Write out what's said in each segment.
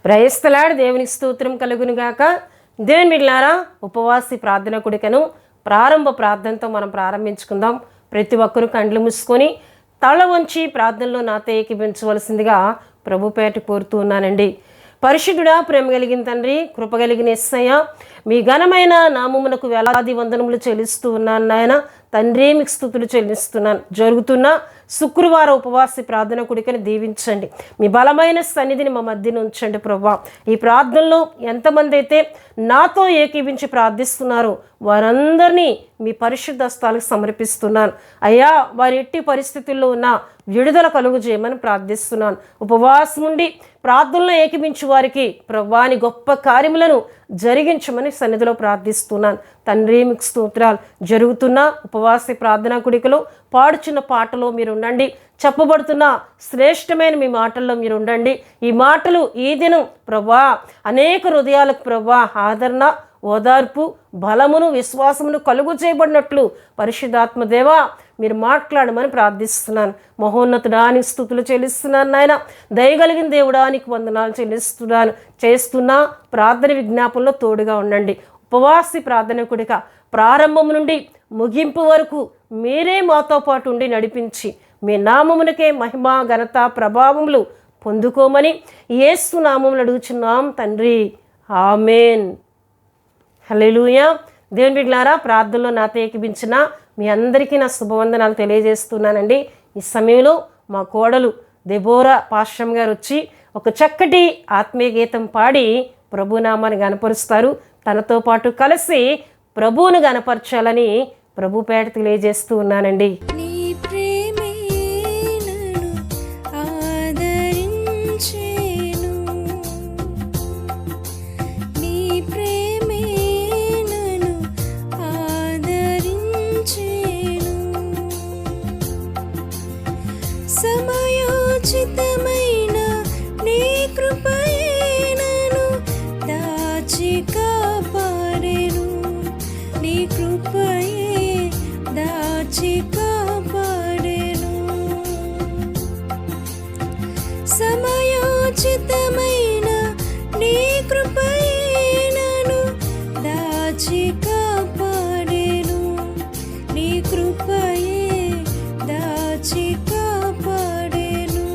ప్రయస్తలాడు దేవునికి స్తోత్రం కలుగును గాక. దేవుని బిడ్డలారా, ఉపవాసి ప్రార్థన కూడికను ప్రారంభ ప్రార్థనతో మనం ప్రారంభించుకుందాం. ప్రతి ఒక్కరూ కండ్లు మూసుకొని తల వంచి ప్రార్థనలో నాతో ఏకీభించవలసిందిగా ప్రభుపేట కోరుతూ ఉన్నానండి. పరిశుద్ధుడా, ప్రేమ కలిగిన తండ్రి, కృప కలిగిన యేసయ్య, మీ ఘనమైన నామమునకు వేలాది వందనములు చెల్లిస్తూ ఉన్నాను నాయన. తండ్రి, మీకు స్తుతులు చెల్లిస్తున్నాను. జరుగుతున్న శుక్రవారం ఉపవాసి ప్రార్థన కూడికని దీవించండి. మీ బలమైన సన్నిధిని మా మధ్యన ఉంచండి ప్రభా. ఈ ప్రార్థనలో ఎంతమంది అయితే నాతో ఏకీభించి ప్రార్థిస్తున్నారో వారందరినీ మీ పరిశుద్ధ హస్తాలకు సమర్పిస్తున్నాను. అయ్యా, వారి ఎట్టి పరిస్థితుల్లో ఉన్న విడుదల కలుగు చేయమని ప్రార్థిస్తున్నాను. ఉపవాసం ఉండి ప్రార్థనలో ఏకీభించు వారికి ప్రభువాని గొప్ప కార్యములను జరిగించమని సన్నిధిలో ప్రార్థిస్తున్నాను. తండ్రి, మీకు స్తోత్రాలు. జరుగుతున్న ఉపవాస ప్రార్థనా కూడికలో పాడుచున్న పాటలో మీరు ఉండండి. చెప్పబడుతున్న శ్రేష్టమైన మీ మాటల్లో మీరు ఉండండి. ఈ మాటలు ఈ దినం ప్రభువా అనేక హృదయాలకు ప్రభువా ఆదరణ, ఓదార్పు, బలమును, విశ్వాసమును కలుగు చేయబడినట్లు పరిశుద్ధాత్మ దేవా మీరు మాట్లాడమని ప్రార్థిస్తున్నాను. మహోన్నతుడానికి స్తుతులు చెల్లిస్తున్నాను నాయన. దయగలిగిన దేవుడానికి వందనాలు చెల్లిస్తున్నాను. చేస్తున్న ప్రార్థన విజ్ఞాపనలో తోడుగా ఉండండి. ఉపవాసి ప్రార్థన కూడిక ప్రారంభం నుండి ముగింపు వరకు మీరే మాతో పాటు ఉండి నడిపించి మీ నామమునకే మహిమ, ఘనత, ప్రభావములు పొందుకోమని యేసు నామమును అడుగుచున్నాం తండ్రి. ఆమేన్. హల్లెలూయా. దేవుని బిడ్డలారా, ప్రార్థనలో నాతో ఏకీభించిన మీ అందరికీ నా శుభవందనాలు తెలియజేస్తున్నానండి. ఈ సమయంలో మా కోడలు దెబోరా పాశ్రం గారు వచ్చి ఒక చక్కటి ఆత్మీయ గీతం పాడి ప్రభునామాన్ని గనపరుస్తారు. తనతో పాటు కలిసి ప్రభువును గనపరచాలని ప్రభుపేట తెలియజేస్తూ ఉన్నానండి. సమయోచితమైన నీ కృపయే నన్ను దాచి కాపాడెను. నీ కృపయే దాచి కాపాడెను. సమయోచితమైన నీ కృపయే నన్ను దాచి కాపాడెను. నీ కృపయే దాచి కాపాడెను.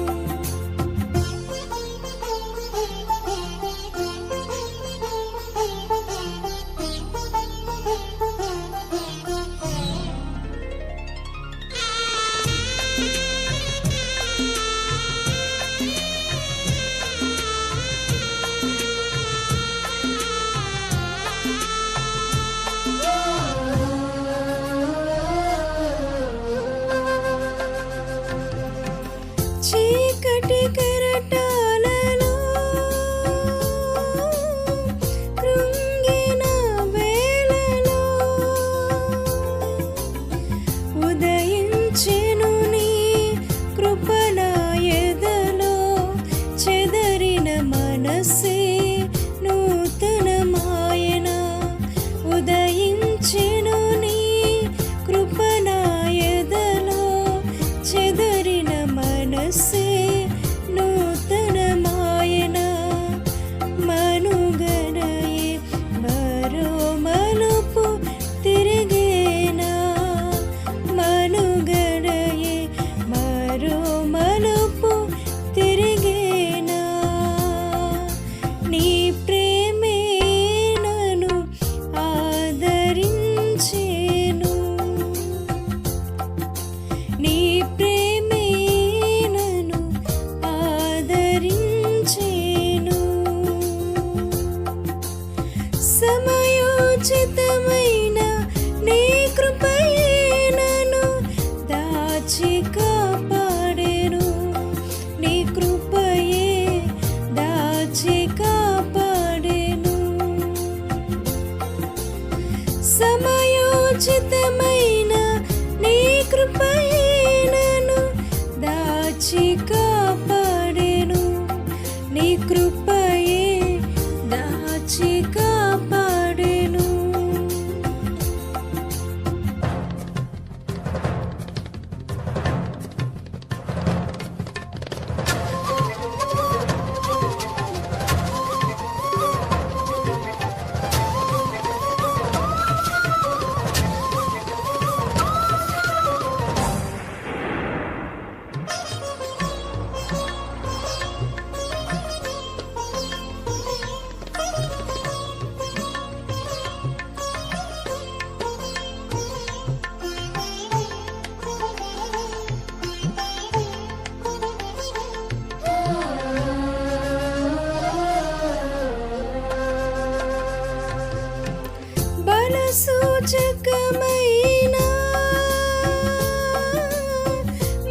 సూచకమైన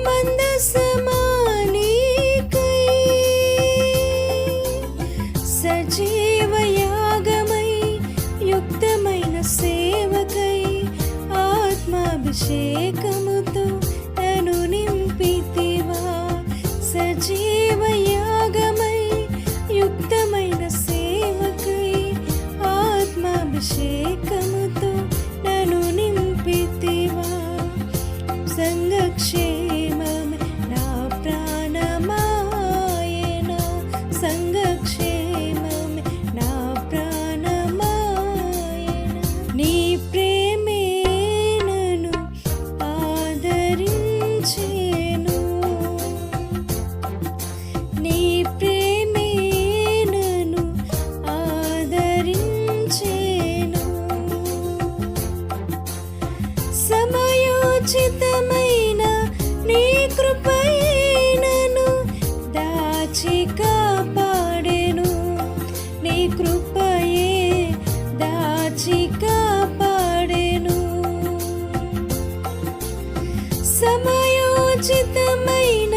మందసమానికై సజీవ యాగమై యుక్తమైన సేవకై ఆత్మాభిషేకముతో నన్ను నింపితివా. సజీవ యాగమై యుక్తమైన సేవకై ఆత్మాభిషేకముతో నన్ను నింపితివా. సంఘక్షేమమే నా ప్రాణమాయన, సంఘక్షేమమే నా ప్రాణమాయన. నీ ప్రేమే నన్ను ఆదరించెను, నీ ప్రేమే నన్ను ఆదరించెను. సమయోచితమైన నీ కృపయే నన్ను దాచి కాపాడెను, నీ కృపయే దాచి కాపాడెను. సమయోచితమైన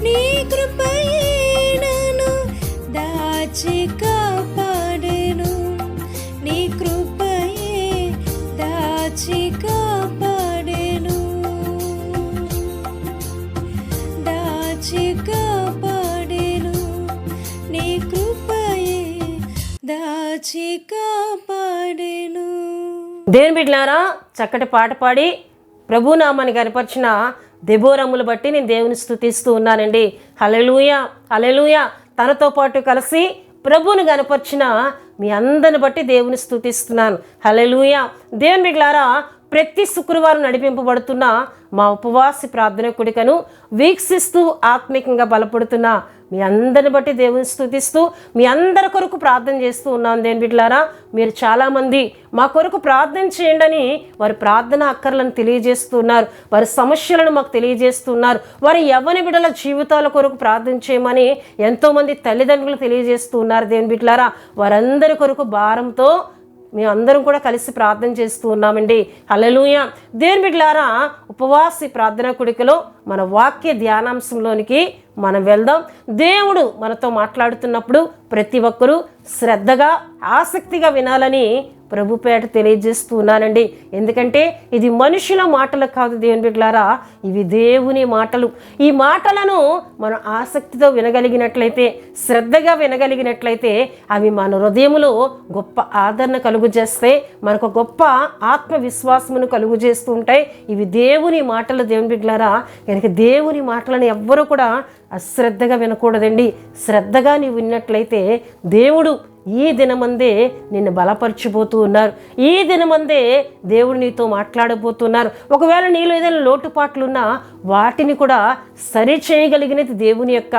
నీ కృపయే నన్ను దాచి కాపాడెను, నీ కృపయే దాచి కాపాడెను, దాచి కాపాడెను, నీ కృపయే దాచి కాపాడెను. దేవుని బిడ్డలారా, చక్కటి పాట పాడి ప్రభునామాన్ని కనపరిచిన దెబోరమ్ములు బట్టి నేను దేవుని స్తుతిస్తూ ఉన్నానండి. హల్లెలూయా, హల్లెలూయా. తనతో పాటు కలిసి ప్రభువుని కనపరిచిన మీ అందరిని బట్టి దేవుని స్తుతిస్తున్నాను. హల్లెలూయా. దేవుని బిడ్డలారా, ప్రతి శుక్రవారం నడిపింపబడుతున్న మా ఉపవాసి ప్రార్థన కూడికను వీక్షిస్తూ ఆత్మీకంగా బలపడుతున్న మీ అందరిని బట్టి దేవుని స్తుతిస్తూ మీ అందరి కొరకు ప్రార్థన చేస్తూ ఉన్నాను. దేవుని బిడ్డలారా, మీరు చాలామంది మా కొరకు ప్రార్థన చేయండి అని వారి ప్రార్థన అక్కర్లను తెలియజేస్తున్నారు, వారి సమస్యలను మాకు తెలియజేస్తున్నారు, వారి యవ్వన బిడ్డల జీవితాల కొరకు ప్రార్థన చేయమని ఎంతోమంది తల్లిదండ్రులు తెలియజేస్తూ ఉన్నారు. దేవుని బిడ్డలారా, వారందరి కొరకు భారంతో మేమందరం కూడా కలిసి ప్రార్థన చేస్తూ ఉన్నామండి. హల్లెలూయా. దేవుని బిడ్డలారా, ఉపవాసి ప్రార్థన కూడికలో మన వాక్య ధ్యానాంశంలోనికి మనం వెళ్దాం. దేవుడు మనతో మాట్లాడుతున్నప్పుడు ప్రతి ఒక్కరూ శ్రద్ధగా ఆసక్తిగా వినాలని ప్రభుపేట తెలియజేస్తూ ఉన్నానండి. ఎందుకంటే ఇది మనుషుల మాటలు కాదు దేవుని బిడ్డలారా, ఇవి దేవుని మాటలు. ఈ మాటలను మనం ఆసక్తితో వినగలిగినట్లయితే, శ్రద్ధగా వినగలిగినట్లయితే అవి మన హృదయంలో గొప్ప ఆదరణ కలుగు చేస్తే, మనకు గొప్ప ఆత్మవిశ్వాసమును కలుగు చేస్తూ ఉంటాయి. ఇవి దేవుని మాటలు దేవుని బిడ్డలారా. కనుక దేవుని మాటలను ఎవ్వరూ కూడా అశ్రద్ధగా వినకూడదండి. శ్రద్ధగా నీవు విన్నట్లయితే దేవుడు ఈ దినమందే నిన్ను బలపరచిపోతూ ఉన్నారు. ఈ దినమందే దేవుడు నీతో మాట్లాడబోతున్నారు. ఒకవేళ నీలో ఏదైనా లోటుపాట్లున్నా వాటిని కూడా సరి చేయగలిగినది దేవుని యొక్క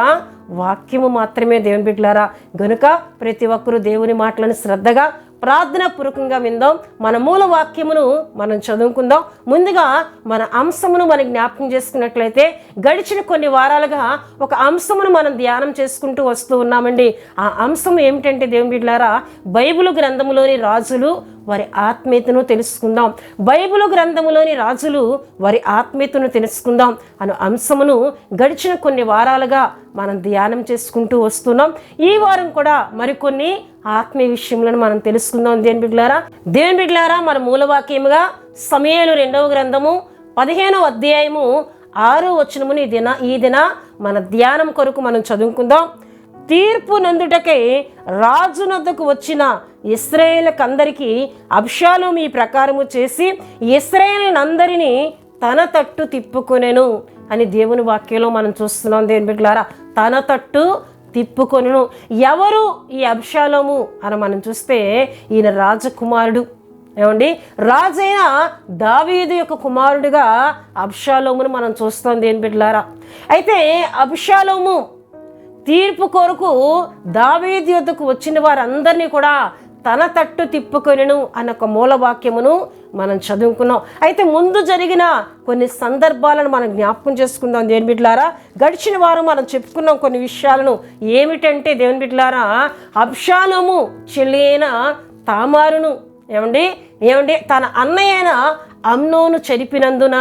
వాక్యము మాత్రమే దేవుని బిడ్డలారా. గనుక ప్రతి ఒక్కరూ దేవుని మాటలను శ్రద్ధగా ప్రార్థన పూర్వకంగా విందాం. మన మూల వాక్యమును మనం చదువుకుందాం. ముందుగా మన అంశమును మనం జ్ఞాపకం చేసుకున్నట్లయితే, గడిచిన కొన్ని వారాలుగా ఒక అంశమును మనం ధ్యానం చేసుకుంటూ వస్తూ ఉన్నామండి. ఆ అంశం ఏమిటంటే దేవుని బిడ్డలారా, బైబిలు గ్రంథములోని రాజులు వారి ఆత్మీయతను తెలుసుకుందాం. బైబిలు గ్రంథములోని రాజులు వారి ఆత్మీయతను తెలుసుకుందాం అను అంశమును గడిచిన కొన్ని వారాలుగా మనం ధ్యానం చేసుకుంటూ వస్తున్నాం. ఈ వారం కూడా మరికొన్ని ఆత్మీయ విషయములను మనం తెలుసుకుందాం. దేవుని బిడ్డలారా, మన మూలవాక్యముగా సమూయేలు 2వ గ్రంథము 15వ అధ్యాయము 6వ వచనమును ఈ దిన మన ధ్యానం కొరకు మనం చదువుకుందాం. తీర్పు నందుటకై రాజు నొద్దకు వచ్చిన ఇశ్రాయేలుకందరికీ అబ్షాలోము ఈ ప్రకారము చేసి ఇశ్రాయేలునందరినీ తన తట్టు తిప్పుకొనెను అని దేవుని వాక్యంలో మనం చూస్తున్నాం. దేవుని బిడ్డలారా, తన తట్టు తిప్పుకొనెను. ఎవరు ఈ అబ్షాలోము అని మనం చూస్తే, ఈయన రాజకుమారుడు. ఏమండి, రాజైన దావీదు యొక్క కుమారుడిగా అబ్షాలోమును మనం చూస్తాం. దేవుని బిడ్డలారా, అయితే అబ్షాలోము తీర్పు కొరకు దావీదు యొద్దకు వచ్చిన వారందరినీ కూడా తన తట్టు తిప్పుకొనెను అన్న ఒక మూలవాక్యమును మనం చదువుకున్నాం. అయితే ముందు జరిగిన కొన్ని సందర్భాలను మనం జ్ఞాపకం చేసుకుందాం. దేవుని బిడ్డలారా, గడిచిన వారం మనం చెప్పుకున్నాం కొన్ని విషయాలను. ఏమిటంటే దేవుని బిడ్డలారా, అబ్షాలోము చెల్లి అయిన తామారును, ఏమండి తన అన్నయ్య అయిన అమ్నోను చెరిపినందున,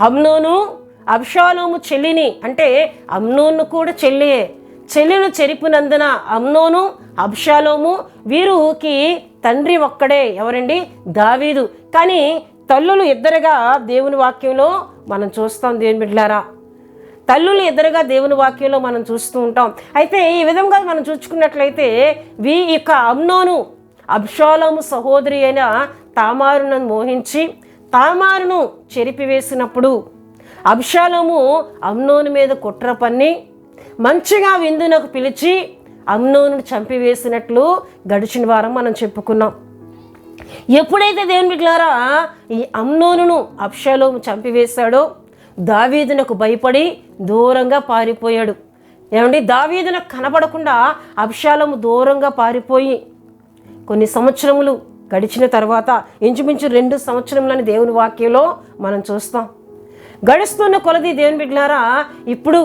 అమ్నోను అబ్షాలోము చెల్లిని, అంటే అమ్నోను కూడా చెల్లిని చెరిపినందున అమ్నోను అబ్షాలోము వీరికి తండ్రి ఒక్కడే, ఎవరండి? దావీదు. కానీ తల్లులు ఇద్దరుగా దేవుని వాక్యంలో మనం చూస్తాం. దేవుని బిడ్డలారా, తల్లులు ఇద్దరుగా దేవుని వాక్యంలో మనం చూస్తూ ఉంటాం. అయితే ఈ విధంగా మనం చూసుకున్నట్లయితే ఇక అమ్నోను అబ్షాలోము సహోదరి అయిన తామారును మోహించి తామారును చెరిపివేసినప్పుడు అబ్షాలోము అమ్నోను మీద కుట్ర పన్ని మంచిగా విందునకు పిలిచి అమ్నోను చంపివేసినట్లు గడిచిన వారం మనం చెప్పుకున్నాం. ఎప్పుడైతే దేవుని బిడ్డలారా ఈ అమ్నోనును అబ్షాలోము చంపివేశాడో దావీదునకు భయపడి దూరంగా పారిపోయాడు. దావీదునకు కనబడకుండా అబ్షాలోము దూరంగా పారిపోయి కొన్ని సంవత్సరములు గడిచిన తర్వాత, ఇంచుమించు 2 సంవత్సరములని దేవుని వాక్యంలో మనం చూస్తాం. గడుస్తున్న కొలది దేవుని బిడ్డలారా ఇప్పుడు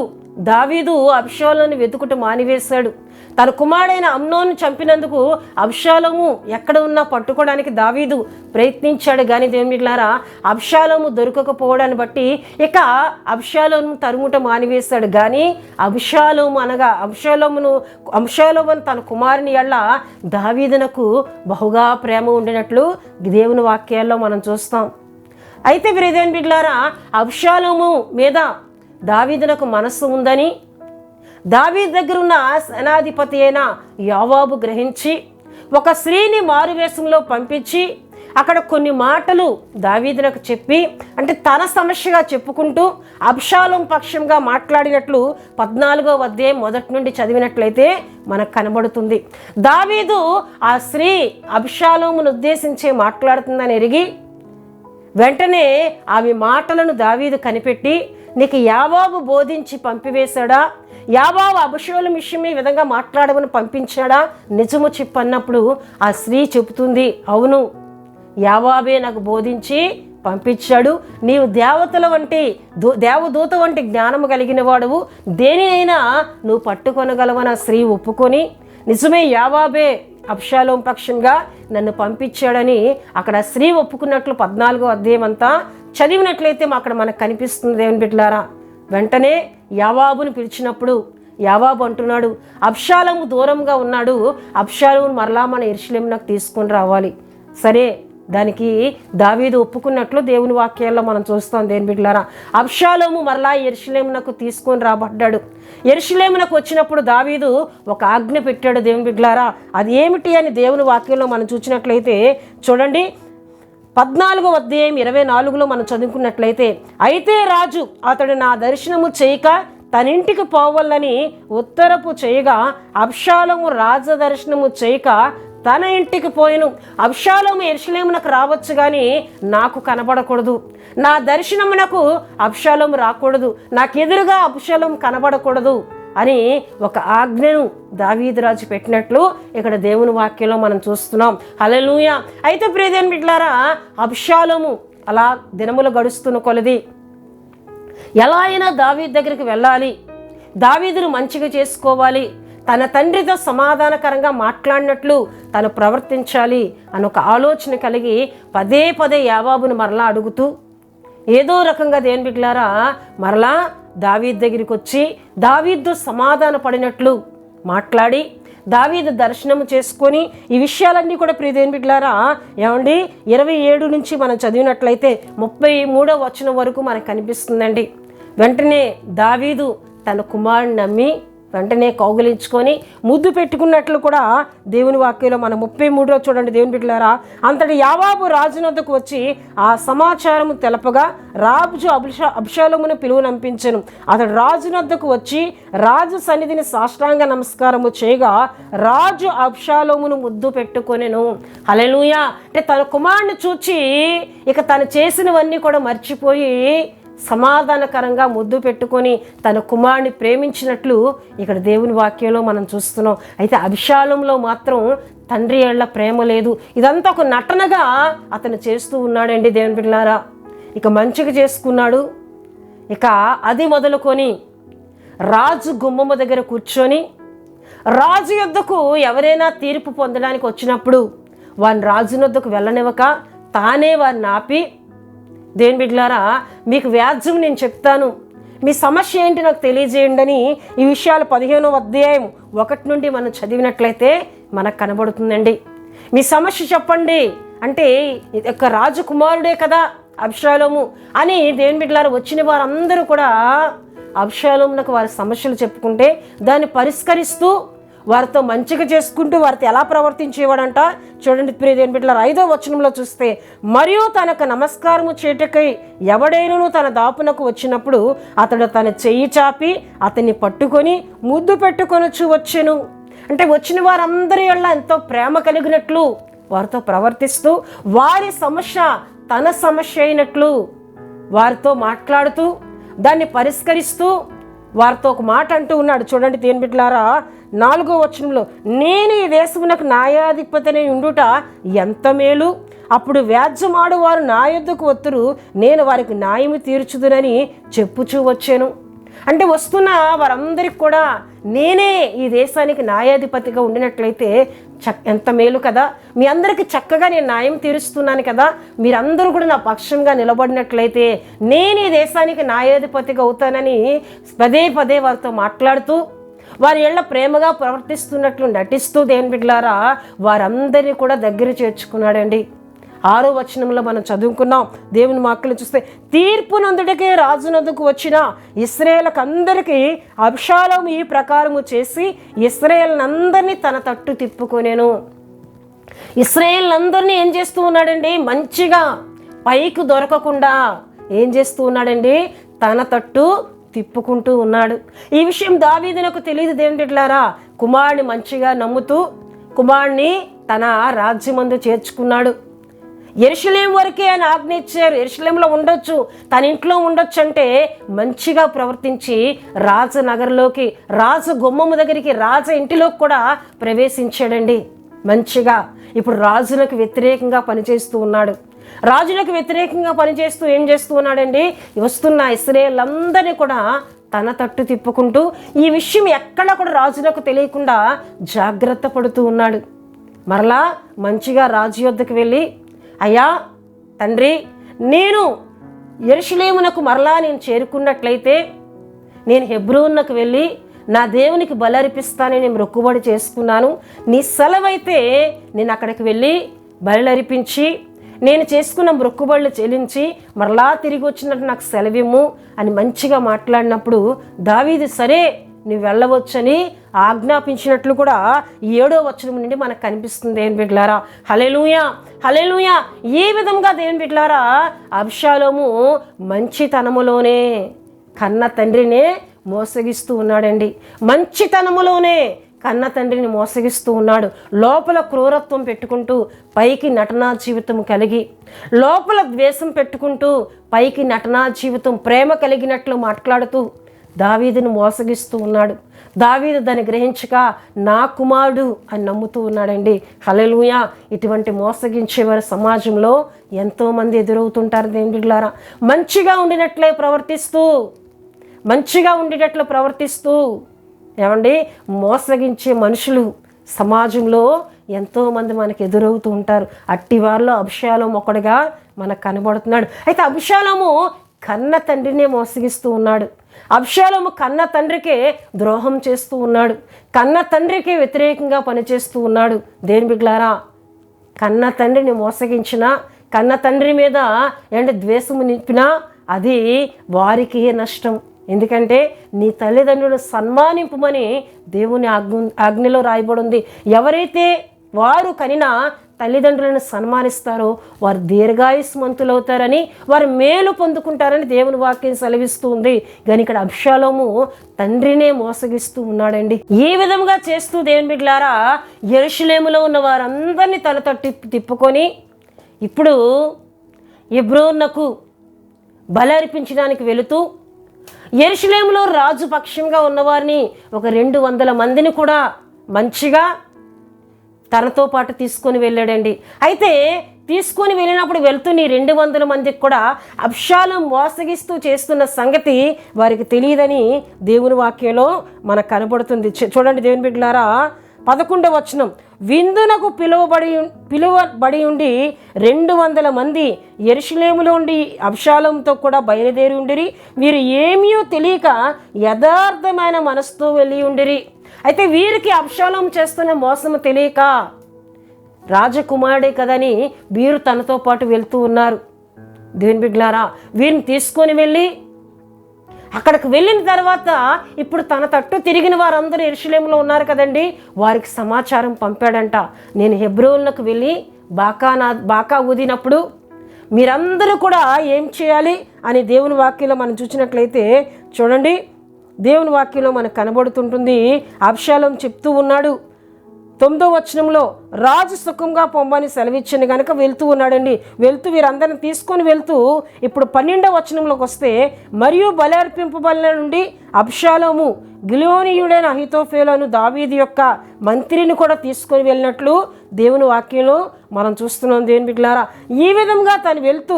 దావీదు అబ్షాలోమును వెతుకుట మానివేశాడు. తన కుమారుడైన అమ్నోను చంపినందుకు అబ్షాలోము ఎక్కడ ఉన్నా పట్టుకోవడానికి దావీదు ప్రయత్నించాడు. కానీ దేవుని బిడ్డలారా అబ్షాలోము దొరకకపోవడాన్ని బట్టి ఇక అబ్షాలోము తరుముట మానివేశాడు. కానీ అబ్షాలోమును తన కుమారుని ఎడల దావీదునకు బహుగా ప్రేమ ఉండినట్లు దేవుని వాక్యాల్లో మనం చూస్తాం. అయితే దేవుని బిడ్డలారా అబ్షాలోము మీద దావీదునకు మనస్సు ఉందని దావీదు దగ్గర ఉన్న సేనాధిపతి అయిన యోవాబు గ్రహించి ఒక స్త్రీని మారువేషంలో పంపించి అక్కడ కొన్ని మాటలు దావీదునకు చెప్పి, అంటే తన సమస్యగా చెప్పుకుంటూ అబ్షాలోము పక్షంగా మాట్లాడినట్లు 14వ అధ్యాయం మొదటి నుండి చదివినట్లయితే మనకు కనబడుతుంది. దావీదు ఆ స్త్రీ అబ్షాలోమును ఉద్దేశించి మాట్లాడుతుందని ఎరిగి వెంటనే ఆమె మాటలను దావీదు కనిపెట్టి, నీకు యావాబు బోధించి పంపివేశాడా? యావాబు అబ్షాలోము విషయమే ఈ విధంగా మాట్లాడమని పంపించాడా? నిజము చెప్పన్నప్పుడు ఆ స్త్రీ చెబుతుంది, అవును, యావాబే నాకు బోధించి పంపించాడు. నీవు దేవదూత వంటి జ్ఞానము కలిగిన వాడువు, దేనినైనా నువ్వు పట్టుకొనగలవని ఆ స్త్రీ ఒప్పుకొని, నిజమే యావాబే అబ్షాలోము పక్షంగా నన్ను పంపించాడని అక్కడ స్త్రీ ఒప్పుకున్నట్లు 14వ అధ్యాయం అంతా చదివినట్లయితే అక్కడ మనకు కనిపిస్తుంది. దేవుని బిడ్డలారా వెంటనే యావాబును పిలిచినప్పుడు యావాబు అంటున్నాడు, అబ్షాలోము దూరంగా ఉన్నాడు, అబ్షాలోమును మరలా మన యెరూషలేమునకు తీసుకొని రావాలి. సరే, దానికి దావీదు ఒప్పుకున్నట్లు దేవుని వాక్యాల్లో మనం చూస్తాం. దేవుని బిడ్డలారా అబ్షాలోము మరలా యెరూషలేమునకు తీసుకొని రాబడ్డాడు. యెరూషలేమునకు వచ్చినప్పుడు దావీదు ఒక ఆజ్ఞ పెట్టాడు. దేవుని బిడ్డలారా అది ఏమిటి అని దేవుని వాక్యంలో మనం చూసినట్లయితే చూడండి, 14వ అధ్యాయం 24లో మనం చదువుకున్నట్లయితే, అయితే రాజు అతడు నా దర్శనము చేయక తన ఇంటికి పోవాలని ఉత్తరపు చేయగా అబ్షాలోము రాజ దర్శనము చేయక తన ఇంటికి పోయిను. అబ్షాలోము యెరూషలేమునకు రావచ్చు కానీ నాకు కనబడకూడదు, నా దర్శనమునకు అబ్షాలోము రాకూడదు, నాకు ఎదురుగా అబ్షాలోము కనబడకూడదు అని ఒక ఆజ్ఞను దావీదు రాజు పెట్టినట్లు ఇక్కడ దేవుని వాక్యంలో మనం చూస్తున్నాం. హల్లెలూయా. అయితే ప్రియదేవుని బిడ్డలారా అబ్షాలోము అలా దినములు గడుస్తున్న కొలది ఎలా అయినా దావీదు దగ్గరికి వెళ్ళాలి, దావీదును మంచిగా చేసుకోవాలి, తన తండ్రితో సమాధానకరంగా మాట్లాడినట్లు తను ప్రవర్తించాలి అని ఒక ఆలోచన కలిగి పదే యావాబును మరలా అడుగుతూ ఏదో రకంగా దేవుని బిడ్డలారా మరలా దావీదు దగ్గరికి వచ్చి దావీదుతో సమాధాన పడినట్లు మాట్లాడి దావీదు దర్శనము చేసుకొని ఈ విషయాలన్నీ కూడా ప్రియ దేవుని బిడ్డలారా 27 నుంచి మనం చదివినట్లయితే 33వ వచనం వరకు మనకు కనిపిస్తుందండి. వెంటనే దావీదు తన కుమారుని నమ్మి వెంటనే కౌగిలించుకొని ముద్దు పెట్టుకున్నట్లు కూడా దేవుని వాక్యంలో మనం 33లో చూడండి. దేవుని బిడ్డలారా అంతటి యావాబు రాజునొద్దకు వచ్చి ఆ సమాచారము తెలపగా రాజు అబ్షాలోమును పిలువనంపించెను. అతడు రాజునొద్దకు వచ్చి రాజు సన్నిధిని సాష్టాంగ నమస్కారము చేయగా రాజు అబ్షాలోమును ముద్దు పెట్టుకొనెను. హల్లెలూయా. అంటే తన కుమారుని చూచి ఇక తను చేసినవన్నీ కూడా మర్చిపోయి సమాధానకరంగా ముద్దు పెట్టుకొని తన కుమారుని ప్రేమించినట్లు ఇక్కడ దేవుని వాక్యంలో మనం చూస్తున్నాం. అయితే అబ్షాలోములో మాత్రం తండ్రి ఏళ్ల ప్రేమ లేదు. ఇదంతా ఒక నటనగా అతను చేస్తూ ఉన్నాడండి. దేవుని బిడ్డలారా ఇక మంచిగా చేసుకున్నాడు. ఇక అది మొదలుకొని రాజు గుమ్మము దగ్గర కూర్చొని రాజు యొద్దకు ఎవరైనా తీర్పు పొందడానికి వచ్చినప్పుడు వారిని రాజునొద్దకు వెళ్ళనివ్వక తానే వారిని ఆపి, దేవుని బిడ్డలారా మీకు వ్యాజ్యం నేను చెప్తాను, మీ సమస్య ఏంటి నాకు తెలియజేయండి అని ఈ విషయాలు 15వ అధ్యాయం 1 నుండి మనం చదివినట్లయితే మనకు కనబడుతుందండి. మీ సమస్య చెప్పండి అంటే ఒక రాజకుమారుడే కదా అబ్షాలోము అని దేవుని బిడ్డలారా వచ్చిన వారందరూ కూడా అబ్షాలోమునకు వారి సమస్యలు చెప్పుకుంటే దాన్ని పరిష్కరిస్తూ వారితో మంచిగా చేసుకుంటూ వారితో ఎలా ప్రవర్తించేవాడంట. చూడండి ప్రియ దేవుని బిడ్డలారా 5వ వచనంలో చూస్తే, మరియు తనకు నమస్కారము చేయుటకై ఎవడైనను తన దాపునకు వచ్చినప్పుడు అతడు తన చెయ్యి చాపి అతన్ని పట్టుకొని ముద్దు పెట్టుకొనొచ్చు వచ్చెను. అంటే వచ్చిన వారందరి వల్ల ఎంతో ప్రేమ కలిగినట్లు వారితో ప్రవర్తిస్తూ వారి సమస్య తన సమస్య అయినట్లు వారితో మాట్లాడుతూ దాన్ని పరిష్కరిస్తూ వారితో ఒక మాట అంటూ ఉన్నాడు. చూడండి దేవుని బిడ్డలారా 4వ వచనంలో, నేను ఈ దేశమునకు న్యాయాధిపతిని ఉండుట ఎంత మేలు, అప్పుడు వ్యాజ్యమాడు వారు నా యొద్దకు వత్తురు, నేను వారికి న్యాయము తీర్చుదునని చెప్పుచూ వచ్చాను. అంటే వస్తున్న వారందరికి కూడా నేనే ఈ దేశానికి న్యాయాధిపతిగా ఉండినట్లయితే ఎంత మేలు కదా, మీ అందరికీ చక్కగా నేను న్యాయం తీరుస్తున్నాను కదా, మీరందరూ కూడా నా పక్షంగా నిలబడినట్లయితే నేను ఈ దేశానికి న్యాయాధిపతిగా అవుతానని పదే పదే వారితో మాట్లాడుతూ వారి ఏళ్ళ ప్రేమగా ప్రవర్తిస్తున్నట్లు నటిస్తూ దేవుని బిడ్డలారా వారందరినీ కూడా దగ్గర చేర్చుకున్నాడండి. 6వ వచనంలో మనం చదువుకున్నాం. దేవుని వాక్యం చూస్తే, తీర్పునందుడికే రాజునందుకు వచ్చిన ఇశ్రాయేలుకు అందరికీ అబ్షాలోము ఈ ప్రకారము చేసి ఇశ్రాయేలునందరినీ తన తట్టు తిప్పుకొనేను. ఇశ్రాయేలునందరినీ ఏం చేస్తూ ఉన్నాడండి, మంచిగా పైకి దొరకకుండా ఏం చేస్తూ ఉన్నాడండి, తన తట్టు తిప్పుకుంటూ ఉన్నాడు. ఈ విషయం దావీదునకు తెలియదు దేవుని బిడ్డలారా. కుమారుని మంచిగా నమ్ముతూ కుమారుని తన రాజ్యమందు చేర్చుకున్నాడు. యెరూషలేము వరకే ఆయన ఆజ్ఞ ఇచ్చారు, యెరూషలేములో ఉండొచ్చు, తన ఇంట్లో ఉండొచ్చు అంటే మంచిగా ప్రవర్తించి రాజనగర్లోకి, రాజు గుమ్మము దగ్గరికి, రాజు ఇంటిలోకి కూడా ప్రవేశించాడండి మంచిగా. ఇప్పుడు రాజులకు వ్యతిరేకంగా పనిచేస్తూ ఉన్నాడు. రాజులకు వ్యతిరేకంగా పనిచేస్తూ ఏం చేస్తూ ఉన్నాడండి, వస్తున్న ఇశ్రాయేలులందరినీ కూడా తన తట్టు తిప్పుకుంటూ ఈ విషయం ఎక్కడ కూడా రాజులకు తెలియకుండా జాగ్రత్త పడుతూ ఉన్నాడు. మరలా మంచిగా రాజు యొద్దకు వెళ్ళి, అయ్యా తండ్రి, నేను యెరూషలేమునకు మరలా నేను చేరుకున్నట్లయితే నేను హెబ్రోనుకు వెళ్ళి నా దేవునికి బలర్పిస్తానని మొక్కుబడి చేసుకున్నాను, నీ సెలవైతే నేను అక్కడికి వెళ్ళి బలర్పించి నేను చేసుకున్న మొక్కుబడులు చెల్లించి మరలా తిరిగి వచ్చినట్టు నాకు సెలవిమ్ము అని మంచిగా మాట్లాడినప్పుడు దావీదు సరే నువ్వు వెళ్ళవచ్చని ఆజ్ఞాపించినట్లు కూడా 7వ వచనం నుండి మనకు కనిపిస్తుంది దేవుని బిడ్డలారా. హల్లెలూయా హల్లెలూయా. ఈ విధంగా దేవుని బిడ్డలారా అబ్షాలోము మంచితనములోనే కన్న తండ్రినే మోసగిస్తూ ఉన్నాడండి. మంచితనములోనే కన్న తండ్రిని మోసగిస్తూ ఉన్నాడు. లోపల క్రూరత్వం పెట్టుకుంటూ పైకి నటనా జీవితం కలిగి, లోపల ద్వేషం పెట్టుకుంటూ పైకి నటనా జీవితం ప్రేమ కలిగినట్లు మాట్లాడుతూ దావీదును మోసగిస్తూ ఉన్నాడు. దావీదు దాన్ని గ్రహించక నా కుమారుడు అని నమ్ముతూ ఉన్నాడండి. హల్లెలూయా. ఇటువంటి మోసగించేవారి సమాజంలో ఎంతోమంది ఎదురవుతుంటారు దేవుని బిడ్డలారా. మంచిగా ఉండేటట్లు ప్రవర్తిస్తూ ఏమండి మోసగించే మనుషులు సమాజంలో ఎంతోమంది మనకు ఎదురవుతూ ఉంటారు. అట్టి వారిలో అబ్షాలోము ఒకడుగా మనకు కనబడుతున్నాడు. అయితే అబ్షాలోము కన్న తండ్రినే మోసగిస్తూ ఉన్నాడు. అబ్షాలోము కన్న తండ్రికే ద్రోహం చేస్తూ ఉన్నాడు. కన్న తండ్రికే వ్యతిరేకంగా పనిచేస్తూ ఉన్నాడు. దేని బిడ్డలారా, కన్న తండ్రిని మోసగించినా, కన్న తండ్రి మీద ద్వేషము నింపినా అది వారికి నష్టం. ఎందుకంటే నీ తల్లిదండ్రులు సన్మానింపమని దేవుని ఆజ్ఞలో రాయబడి ఉంది. ఎవరైతే వారు కనిన తల్లిదండ్రులను సన్మానిస్తారో వారు దీర్ఘాయుష్మంతులవుతారని, వారు మేలు పొందుకుంటారని దేవుని వాక్యం సెలవిస్తూ ఉంది. కానీ ఇక్కడ అబ్షాలోము తండ్రినే మోసగిస్తూ ఉన్నాడండి. ఈ విధంగా చేస్తూ దేవుని బిడ్డలారా యెరూషలేములో ఉన్న వారందరినీ తన తట్టు తిప్పుకొని ఇప్పుడు హెబ్రోనుకు బలి అర్పించడానికి వెళుతూ యెరూషలేములో రాజు పక్షంగా ఉన్నవారిని ఒక 200 మందిని కూడా మంచిగా తనతో పాటు తీసుకొని వెళ్ళాడండి. అయితే తీసుకొని వెళ్ళినప్పుడు వెళ్తున్న 200 మందికి కూడా అబ్షాలోము మోసగిస్తూ చేస్తున్న సంగతి వారికి తెలియదని దేవుని వాక్యంలో మనకు కనబడుతుంది. చూడండి దేవుని బిడ్డలారా 11వ వచనం, విందునకు పిలువబడి ఉండి 200 మంది యెరూషలేములో ఉండి అబ్షాలోముతో కూడా బయలుదేరి ఉండిరి. వీరు ఏమీ తెలియక యథార్థమైన మనసుతో వెళ్ళి ఉండిరి. అయితే వీరికి అబ్షాలోము చేస్తున్న మోసము తెలియక, రాజకుమారుడే కదని వీరు తనతో పాటు వెళ్తూ ఉన్నారు. దేవుని బిడ్డలారా, వీరిని తీసుకొని వెళ్ళి అక్కడికి వెళ్ళిన తర్వాత ఇప్పుడు తన తట్టు తిరిగిన వారందరూ యెరూషలేములో ఉన్నారు కదండి, వారికి సమాచారం పంపాడంట. నేను హెబ్రోనుకు వెళ్ళి బాకా ఊదినప్పుడు మీరందరూ కూడా ఏం చేయాలి అని దేవుని వాక్యంలో మనం చూసినట్లయితే చూడండి, దేవుని వాక్యంలో మనకు కనబడుతుంటుంది. అబ్షాలోము చెప్తూ ఉన్నాడు 9వ వచనంలో, రాజు సుఖంగా పొమ్మని సెలవిచ్చింది కనుక వెళ్తూ ఉన్నాడండి. వెళ్తూ వీరందరిని తీసుకొని వెళ్తూ ఇప్పుడు 12వ వచనంలోకి వస్తే, మరియు బలి అర్పింపబడిన నుండి అబ్షాలోము గిలోనీయుడైన అహీతోఫెలను దావీదు యొక్క మంత్రిని కూడా తీసుకొని వెళ్ళినట్లు దేవుని వాక్యంలో మనం చూస్తున్నాం. దేవుని బిడ్డలారా, ఈ విధంగా తను వెళ్తూ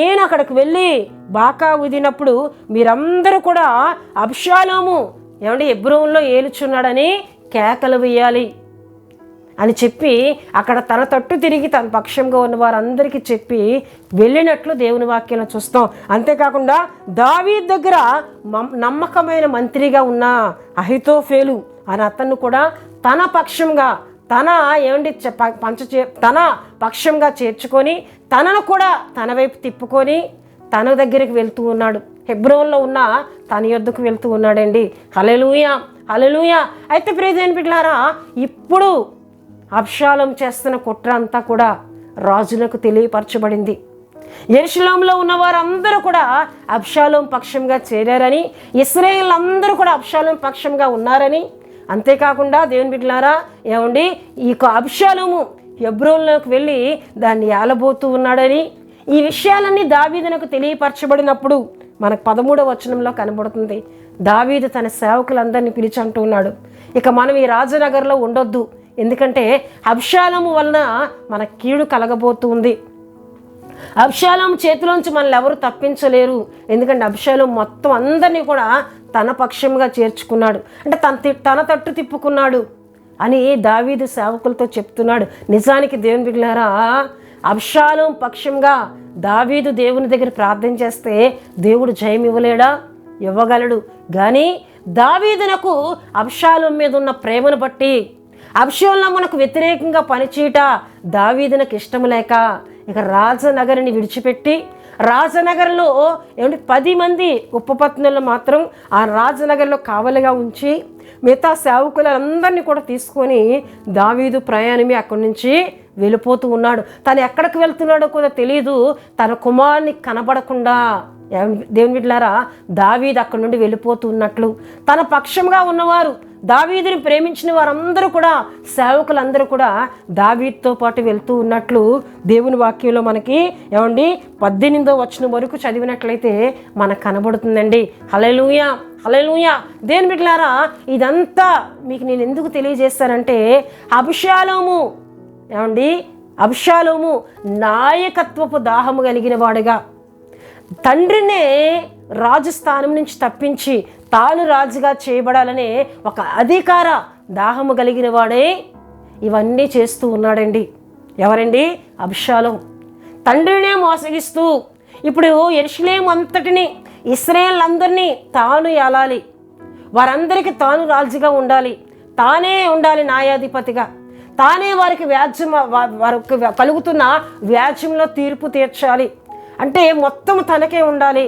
నేను అక్కడికి వెళ్ళి బాకా ఊదినప్పుడు మీరందరూ కూడా అబ్షాలోము హెబ్రోనులో ఏలుచున్నాడని కేకలు వేయాలి అని చెప్పి అక్కడ తన తట్టు తిరిగి తన పక్షంగా ఉన్న వారందరికీ చెప్పి వెళ్ళినట్లు దేవుని వాక్యంలో చూస్తాం. అంతేకాకుండా దావీదు దగ్గర నమ్మకమైన మంత్రిగా ఉన్న అహీతోఫెలు అని అతన్ని కూడా తన పక్షంగా తన పక్షంగా చేర్చుకొని తనను కూడా తన వైపు తిప్పుకొని తన దగ్గరికి వెళ్తూ ఉన్నాడు. హెబ్రోన్లో ఉన్న తన యొద్దకు వెళ్తూ ఉన్నాడండి. హల్లెలూయా, హల్లెలూయా. అయితే ప్రియమైన బిడ్డలారా, ఇప్పుడు అబ్షాలోము చేస్తున్న కుట్ర అంతా కూడా రాజులకు తెలియపరచబడింది. యెరూషలేములో ఉన్న వారందరూ కూడా అబ్షాలోము పక్షంగా చేరారని, ఇశ్రాయేలు అందరూ కూడా అబ్షాలోము పక్షంగా ఉన్నారని, అంతేకాకుండా దేవుని బిడ్డలారా ఈ అబ్షాలోము హెబ్రోనులోకి వెళ్ళి దాన్ని ఏలబోతూ ఉన్నాడని, ఈ విషయాలన్నీ దావీదునకు తెలియపరచబడినప్పుడు మనకు 13వ వచనంలో కనబడుతుంది. దావీదు తన సేవకులందరినీ పిలిచి అంటూ ఉన్నాడు, ఇక మనం ఈ రాజనగర్లో ఉండొద్దు, ఎందుకంటే అబ్షాలోము వలన మన కీడు కలగబోతుంది. అబ్షాలోము చేతిలోంచి మనల్ని ఎవరు తప్పించలేరు, ఎందుకంటే అబ్షాలోము మొత్తం అందరినీ కూడా తన పక్షంగా చేర్చుకున్నాడు, అంటే తన తట్టు తిప్పుకున్నాడు అని దావీదు సేవకులతో చెప్తున్నాడు. నిజానికి దేవుని బిడ్డలారా, అబ్షాలోము పక్షంగా దావీదు దేవుని దగ్గర ప్రార్థన చేస్తే దేవుడు జయం ఇవ్వలేడా? ఇవ్వగలడు. కానీ దావీదునకు అబ్షాలోము మీద ఉన్న ప్రేమను బట్టి అబ్షాలోమునకు వ్యతిరేకంగా పనిచేయట దావీదునకు ఇష్టం లేక ఇక రాజనగరిని విడిచిపెట్టి రాజనగర్లో 10 మంది ఉపపత్నులను మాత్రం ఆ రాజనగర్లో కావలిగా ఉంచి మిగతా సేవకులందరినీ కూడా తీసుకొని దావీదు ప్రయాణమే అక్కడి నుంచి వెళ్ళిపోతూ ఉన్నాడు. తను ఎక్కడికి వెళ్తున్నాడో కూడా తెలియదు. తన కుమారుని కనబడకుండా దేవుని బిడ్డలారా, దావీదు అక్కడి నుండి వెళ్ళిపోతూ ఉన్నట్లు తన పక్షంగా ఉన్నవారు, దావీదుని ప్రేమించిన వారందరూ కూడా, సేవకులందరూ కూడా దావీదుతో పాటు వెళ్తూ ఉన్నట్లు దేవుని వాక్యంలో మనకి 18వ వచనం వరకు చదివినట్లయితే మనకు కనబడుతుందండి. హల్లెలూయా, హల్లెలూయా. దేవుని బిడ్డలారా, ఇదంతా మీకు నేను ఎందుకు తెలియజేస్తానంటే, అబ్షాలోము నాయకత్వపు దాహము కలిగిన వాడుగా తండ్రినే రాజు స్థానం నుంచి తప్పించి తాను రాజుగా చేయబడాలనే ఒక అధికార దాహము కలిగిన వాడే ఇవన్నీ చేస్తూ ఉన్నాడండి. ఎవరండి? అబ్షాలోము. తండ్రినే మోసగిస్తూ ఇప్పుడు యెరూషలేము అంతటిని, ఇశ్రాయేలు అందరినీ తాను ఏలాలి, వారందరికీ తాను రాజుగా ఉండాలి, తానే ఉండాలి న్యాయాధిపతిగా, తానే వారికి కలుగుతున్న వ్యాజ్యంలో తీర్పు తీర్చాలి, అంటే మొత్తం తనకే ఉండాలి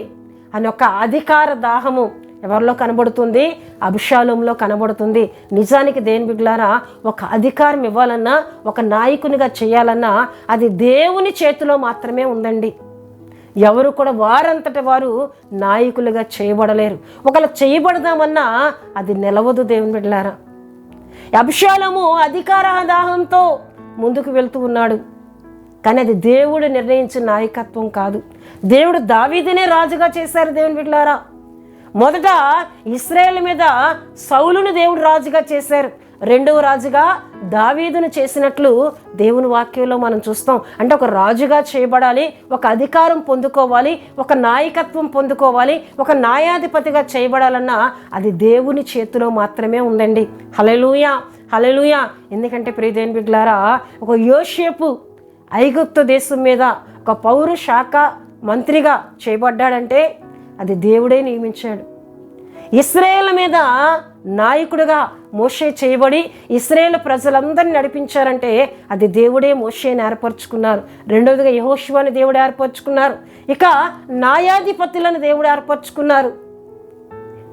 అని ఒక అధికార దాహము ఎవరిలో కనబడుతుంది? అబ్షాలోములో కనబడుతుంది. నిజానికి దేవుని బిడ్డలారా, ఒక అధికారం ఇవ్వాలన్నా, ఒక నాయకునిగా చేయాలన్నా అది దేవుని చేతిలో మాత్రమే ఉందండి. ఎవరు కూడా వారంతట వారు నాయకులుగా చేయబడలేరు. ఒకవేళ చేయబడదామన్నా అది నిలవదు. దేవుని బిడ్డలారా, అబ్షాలోము అధికార దాహంతో ముందుకు వెళ్తూ ఉన్నాడు, కానీ అది దేవుడు నిర్ణయించిన నాయకత్వం కాదు. దేవుడు దావీదునే రాజుగా చేశారు. దేవుని బిడ్డలారా, మొదట ఇశ్రాయేలు మీద సౌలును దేవుడు రాజుగా చేశారు, రెండవ రాజుగా దావీదును చేసినట్లు దేవుని వాక్యంలో మనం చూస్తాం. అంటే ఒక రాజుగా చేయబడాలి, ఒక అధికారం పొందుకోవాలి, ఒక నాయకత్వం పొందుకోవాలి, ఒక న్యాయాధిపతిగా చేయబడాలన్నా అది దేవుని చేతిలో మాత్రమే ఉందండి. హల్లెలూయా, హల్లెలూయా. ఎందుకంటే ప్రియదేవుని బిడ్డలారా, ఒక యోసేపు ఐగుప్తు దేశం మీద ఒక పౌర శాఖ మంత్రిగా చేయబడ్డాడంటే అది దేవుడే నియమించాడు. ఇశ్రాయేలు మీద నాయకుడిగా మోషే చేయబడి ఇశ్రాయేల్ ప్రజలందరినీ నడిపించారంటే అది దేవుడే మోషేని ఏర్పరచుకున్నారు. రెండవదిగా యెహోషువని దేవుడు ఏర్పరచుకున్నారు. ఇక న్యాయాధిపతులను దేవుడు ఏర్పరచుకున్నారు.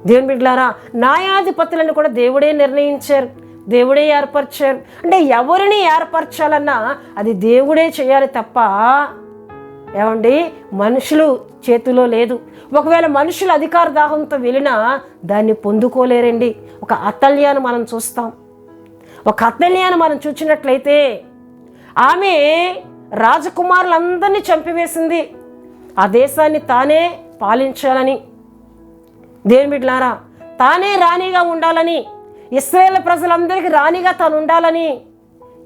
దేవుని బిడ్డలారా, న్యాయాధిపతులను కూడా దేవుడే నిర్ణయించారు, దేవుడే ఏర్పరిచారు. అంటే ఎవరిని ఏర్పరచాలన్నా అది దేవుడే చేయాలి తప్ప ఏమండి మనుషులు చేతిలో లేదు. ఒకవేళ మనుషులు అధికార దాహంతో వెళ్ళినా దాన్ని పొందుకోలేరండి. ఒక అతల్యాను మనం చూస్తాం. ఒక అతల్యాను మనం చూసినట్లయితే ఆమె రాజకుమారులందరినీ చంపివేసింది ఆ దేశాన్ని తానే పాలించాలని. దేవుని బిడ్డలారా, తానే రాణిగా ఉండాలని, ఇశ్రాయేలు ప్రజలందరికీ రాణిగా తాను ఉండాలని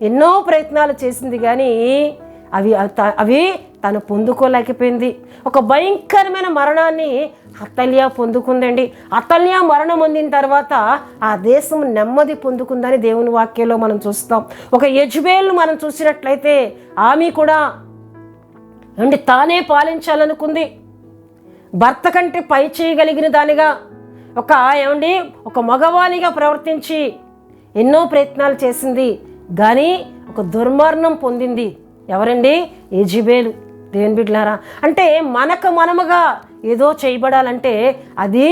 ఎన్నో ప్రయత్నాలు చేసింది. కానీ అవి తను పొందుకోలేకపోయింది. ఒక భయంకరమైన మరణాన్ని అతల్యా పొందుకుందండి. అతల్యా మరణం పొందిన తర్వాత ఆ దేశం నెమ్మది పొందుకుందని దేవుని వాక్యంలో మనం చూస్తాం. ఒక యెజబేలును మనం చూసినట్లయితే ఆమె కూడా తానే పాలించాలనుకుంది. భర్త కంటే పై చేయగలిగిన దానిగా ఒక మగవానిగా ప్రవర్తించి ఎన్నో ప్రయత్నాలు చేసింది. కానీ ఒక దుర్మరణం పొందింది. ఎవరండి? యెజబేలు. దేవుని బిడ్డలారా, అంటే మనముగా ఏదో చేయబడాలంటే అది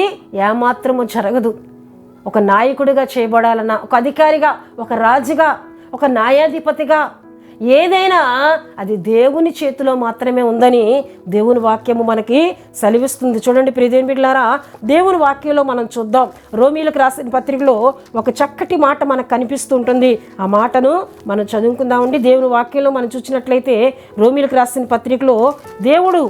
ఏమాత్రము జరగదు. ఒక నాయకుడిగా చేయబడాలన్నా, ఒక అధికారిగా, ఒక రాజుగా, ఒక న్యాయాధిపతిగా ఏదైనా అది దేవుని చేతిలో మాత్రమే ఉందని దేవుని వాక్యము మనకి సెలవిస్తుంది. చూడండి ప్రియదేవుని బిడ్డలారా, దేవుని వాక్యంలో మనం చూద్దాం. రోమీలకు రాసిన పత్రికలో ఒక చక్కటి మాట మనకు కనిపిస్తుంటుంది. ఆ మాటను మనం చదువుకుందామండి. దేవుని వాక్యంలో మనం చూసినట్లయితే రోమీలకు రాసిన పత్రికలో దేవుడు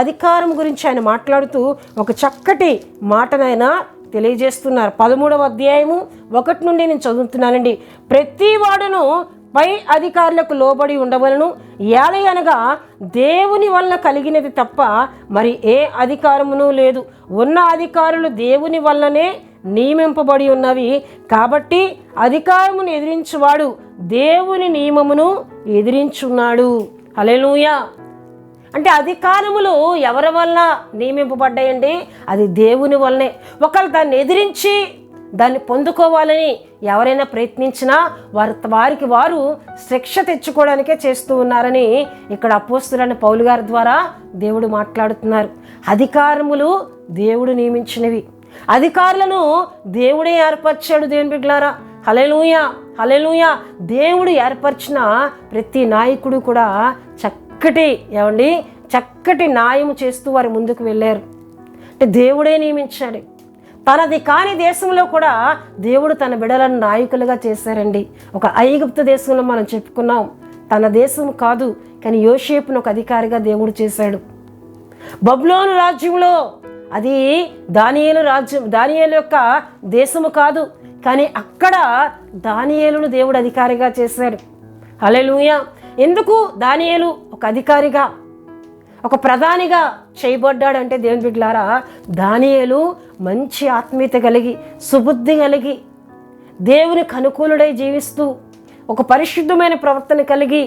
అధికారం గురించి ఆయన మాట్లాడుతూ ఒక చక్కటి మాటనైనా తెలియజేస్తున్నారు. 13వ అధ్యాయము 1 నుండి నేను చదువుతున్నానండి. ప్రతి వాడును పై అధికారులకు లోబడి ఉండవలను, ఏలయనగా దేవుని వలన కలిగినది తప్ప మరి ఏ అధికారమును లేదు. ఉన్న అధికారులు దేవుని వలననే నియమింపబడి ఉన్నవి. కాబట్టి అధికారమును ఎదిరించువాడు దేవుని నియమమును ఎదిరించున్నాడు. హల్లెలూయా. అంటే అధికారములు ఎవరి వల్ల నియమింపబడ్డాయండి? అది దేవుని వల్లనే. ఒకళ్ళు దాన్ని ఎదిరించి దాన్ని పొందుకోవాలని ఎవరైనా ప్రయత్నించినా వారికి వారు శిక్ష తెచ్చుకోవడానికే చేస్తూ ఉన్నారని ఇక్కడ అపోస్తలుడైన పౌలు గారి ద్వారా దేవుడు మాట్లాడుతున్నారు. అధికారములు దేవుడు నియమించినవి, అధికారులను దేవుడే ఏర్పరిచాడు. దేవుని బిడ్డలారా, హల్లెలూయా, హల్లెలూయా. దేవుడు ఏర్పరిచిన ప్రతి నాయకుడు కూడా చక్కటి న్యాయం చేస్తూ వారు ముందుకు వెళ్ళారు. అంటే దేవుడే నియమించాడు. తనది కాని దేశంలో కూడా దేవుడు తన బిడ్డలను నాయకులుగా చేశారండి. ఒక ఐగుప్తు దేశంలో మనం చెప్పుకున్నాం, తన దేశం కాదు కానీ యోసేపును ఒక అధికారిగా దేవుడు చేశాడు. బబులోను రాజ్యంలో అది దానియేలు యొక్క దేశము కాదు, కానీ అక్కడ దానియేలును దేవుడు అధికారిగా చేశాడు. హల్లెలూయా. ఎందుకు దానియేలు ఒక అధికారిగా, ఒక ప్రధానిగా చేయబడ్డాడంటే దేవుని బిడ్డలారా, దానియేలు మంచి ఆత్మీయత కలిగి, సుబుద్ధి కలిగి, దేవునికి అనుకూలుడై జీవిస్తూ ఒక పరిశుద్ధమైన ప్రవర్తన కలిగి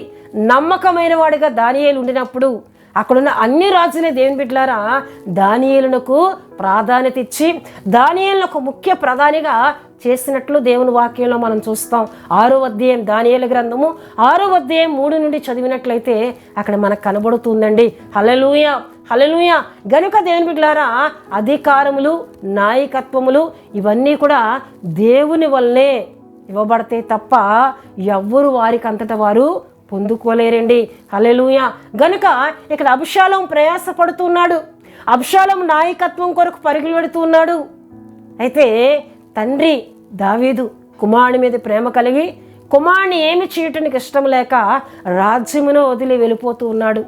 నమ్మకమైన వాడిగా దానియేలు ఉండినప్పుడు అక్కడున్న అన్ని రాజులే దేవుని బిడ్డలారా దానియేలునకు ప్రాధాన్యత ఇచ్చి దానియేలును ఒక ముఖ్య ప్రధానిగా చేసినట్లు దేవుని వాక్యంలో మనం చూస్తాం. 6వ అధ్యాయం దానియేలు గ్రంథము 6వ అధ్యాయం 3 నుండి చదివినట్లయితే అక్కడ మనకు కనబడుతుందండి. హల్లెలూయా, హల్లెలూయా. గనుక దేవుని బిడ్డలారా అధికారములు, నాయకత్వములు ఇవన్నీ కూడా దేవుని వల్లే ఇవ్వబడతాయి తప్ప ఎవ్వరు వారికి అంతటా వారు పొందుకోలేరండి. హల్లెలూయా. గనుక ఇక్కడ అబ్షాలోము ప్రయాసపడుతున్నాడు, అబ్షాలోము నాయకత్వం కొరకు పరుగులు పెడుతున్నాడు. అయితే తండ్రి దావీదు కుమారుని మీద ప్రేమ కలిగి కుమారుని ఏమి చేయటానికి ఇష్టం లేక రాజ్యమును వదిలి వెళ్ళిపోతూ ఉన్నాడు.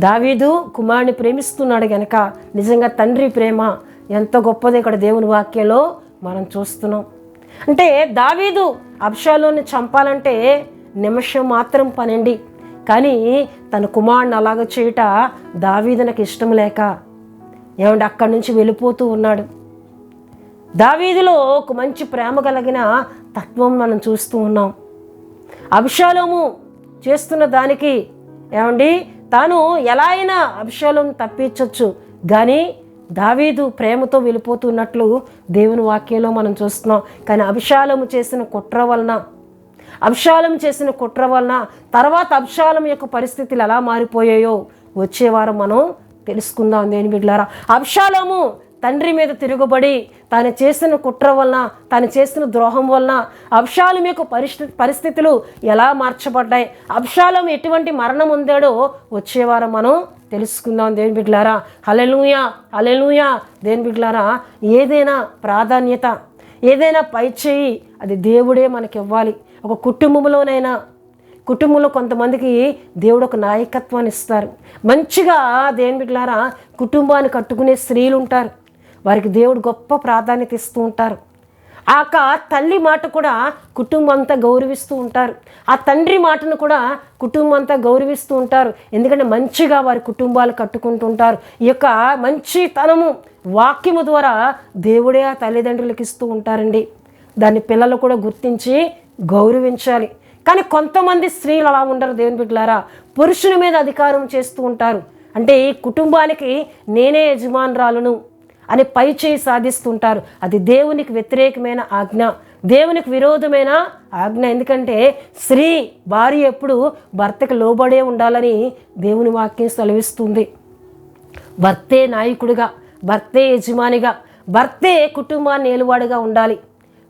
దావీదు కుమారుని ప్రేమిస్తున్నాడు గనక నిజంగా తండ్రి ప్రేమ ఎంత గొప్పదో ఇక్కడ దేవుని వాక్యంలో మనం చూస్తున్నాం. అంటే దావీదు అబ్షాలోని చంపాలంటే నిమిషం మాత్రం పనండి, కానీ తన కుమారుని అలాగ చేయట దావీదునకు ఇష్టం లేక అక్కడి నుంచి వెళ్ళిపోతూ ఉన్నాడు. దావీదులో ఒక మంచి ప్రేమ కలిగిన తత్వం మనం చూస్తూ ఉన్నాం. అబ్షాలోము చేస్తున్న దానికి ఏమండి తాను ఎలా అయినా అబ్షాలోము తప్పించవచ్చు, కానీ దావీదు ప్రేమతో వెళ్ళిపోతున్నట్లు దేవుని వాక్యంలో మనం చూస్తున్నాం. కానీ అబ్షాలోము చేసిన కుట్ర వలన తర్వాత అబ్షాలోము యొక్క పరిస్థితులు ఎలా మారిపోయాయో వచ్చే వారం మనం తెలుసుకుందాం. దేని బిడ్డలారా, అబ్షాలోము తండ్రి మీద తిరుగుబడి తాను చేసిన కుట్ర వలన, తాను చేసిన ద్రోహం వలన అబ్షాలోము యొక్క పరిస్థితులు ఎలా మార్చబడ్డాయి, అబ్షాలోము ఎటువంటి మరణం పొందాడో వచ్చేవారం మనం తెలుసుకుందాం. దేని బిడ్డలారా, హల్లెలూయా హల్లెలూయా. దేని బిడ్డలారా, ఏదైనా ప్రాధాన్యత, ఏదైనా పై చేయి అది దేవుడే మనకి ఇవ్వాలి. ఒక కుటుంబంలో కొంతమందికి దేవుడు ఒక నాయకత్వాన్ని ఇస్తారు. మంచిగా దేని బిడ్డలారా కుటుంబాన్ని కట్టుకునే స్త్రీలు ఉంటారు, వారికి దేవుడు గొప్ప ప్రాధాన్యత ఇస్తూ ఉంటారు. ఆ తల్లి మాట కూడా కుటుంబం అంతా గౌరవిస్తూ ఉంటారు, ఆ తండ్రి మాటను కూడా కుటుంబం అంతా గౌరవిస్తూ ఉంటారు. ఎందుకంటే మంచిగా వారి కుటుంబాలు కట్టుకుంటూ ఉంటారు. ఈ యొక్క మంచితనము వాక్యము ద్వారా దేవుడే ఆ తల్లిదండ్రులకు ఇస్తూ ఉంటారండి. దాన్ని పిల్లలు కూడా గుర్తించి గౌరవించాలి. కానీ కొంతమంది స్త్రీలు అలా ఉండరు. దేవుని బిడ్డలారా, పురుషుని మీద అధికారం చేస్తూ ఉంటారు. అంటే ఈ కుటుంబానికి నేనే యజమానురాలును అని పై చేయి సాధిస్తుంటారు. అది దేవునికి వ్యతిరేకమైన ఆజ్ఞ, దేవునికి విరోధమైన ఆజ్ఞ. ఎందుకంటే స్త్రీ భార్య ఎప్పుడు భర్తకు లోబడే ఉండాలని దేవుని వాక్యం సెలవిస్తుంది. భర్తే నాయకుడిగా, భర్తే యజమానిగా, భర్తే కుటుంబాన్ని ఏలువాడిగా ఉండాలి,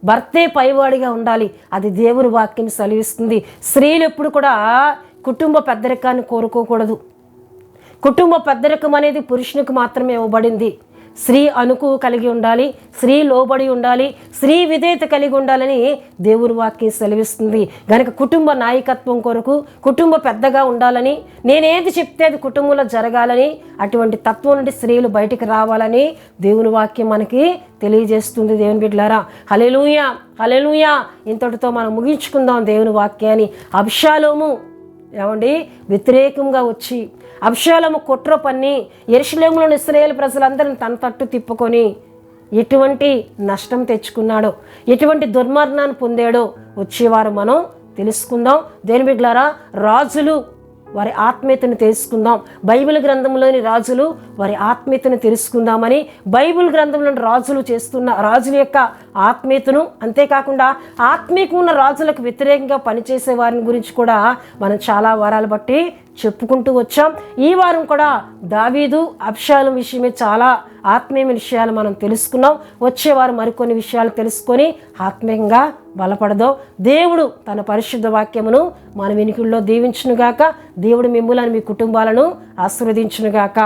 భర్తే పైవాడిగా ఉండాలి. అది దేవుని వాక్యం సెలవిస్తుంది. స్త్రీలు ఎప్పుడు కూడా కుటుంబ పెద్దరికాన్ని కోరుకోకూడదు. కుటుంబ పెద్దరికం అనేది పురుషునికి మాత్రమే ఇవ్వబడింది. స్త్రీ అనుకు కలిగి ఉండాలి, స్త్రీ లోబడి ఉండాలి, స్త్రీ విధేయత కలిగి ఉండాలని దేవుని వాక్యం సెలవిస్తుంది. కనుక కుటుంబ నాయకత్వం కొరకు, కుటుంబ పెద్దగా ఉండాలని, నేనేది చెప్తే అది కుటుంబంలో జరగాలని, అటువంటి తత్వం నుండి స్త్రీలు బయటికి రావాలని దేవుని వాక్యం మనకి తెలియజేస్తుంది. దేవుని బిడ్డలారా, హల్లెలూయా హల్లెలూయా. ఇంతటితో మనం ముగించుకుందాం దేవుని వాక్యాన్ని. అబ్షాలోము ఏమండి వ్యతిరేకంగా వచ్చి అబ్షాలోము కుట్ర పన్ని యెరూషలేములోని ఇశ్రాయేలు ప్రజలందరిని తన తట్టు తిప్పుకొని ఎటువంటి నష్టం తెచ్చుకున్నాడో, ఎటువంటి దుర్మరణాన్ని పొందాడో వచ్చేవారు మనం తెలుసుకుందాం. దేని బిడ్డలారా, రాజులు వారి ఆత్మీయతను తెలుసుకుందాం. బైబిల్ గ్రంథంలోని రాజులు వారి ఆత్మీయతను తెలుసుకుందామని బైబిల్ గ్రంథంలోని రాజుల యొక్క ఆత్మీయతను, అంతేకాకుండా ఆత్మీయకున్న రాజులకు వ్యతిరేకంగా పనిచేసే వారిని గురించి కూడా మనం చాలా వారాలు బట్టి చెప్పుకుంటూ వచ్చాం. ఈ వారం కూడా దావీదు అబ్షాలోము విషయమే చాలా ఆత్మీయ విషయాలు మనం తెలుసుకున్నాం. వచ్చేవారు మరికొన్ని విషయాలు తెలుసుకొని ఆత్మీయంగా బలపడదాం. దేవుడు తన పరిశుద్ధ వాక్యమును మన వినికిడిలో దీవించునుగాక. దేవుడు మిమ్ములను మీ కుటుంబాలను ఆశీర్వదించునుగాక.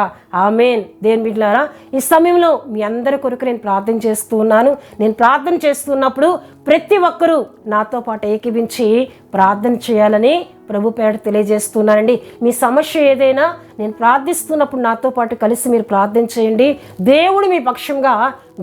ఆమేన్. దేని బిడ్డలారా, ఈ సమయంలో మీ అందరి కొరకు నేను ప్రార్థన చేస్తూ ఉన్నాను. నేను ప్రార్థన చేస్తున్నప్పుడు ప్రతి ఒక్కరూ నాతో పాటు ఏకీభించి ప్రార్థన చేయాలని ప్రభు పేడ తెలియజేస్తున్నానండి. మీ సమస్య ఏదైనా నేను ప్రార్థిస్తున్నప్పుడు నాతో పాటు కలిసి మీరు ప్రార్థన చేయండి. దేవుడు మీ పక్షంగా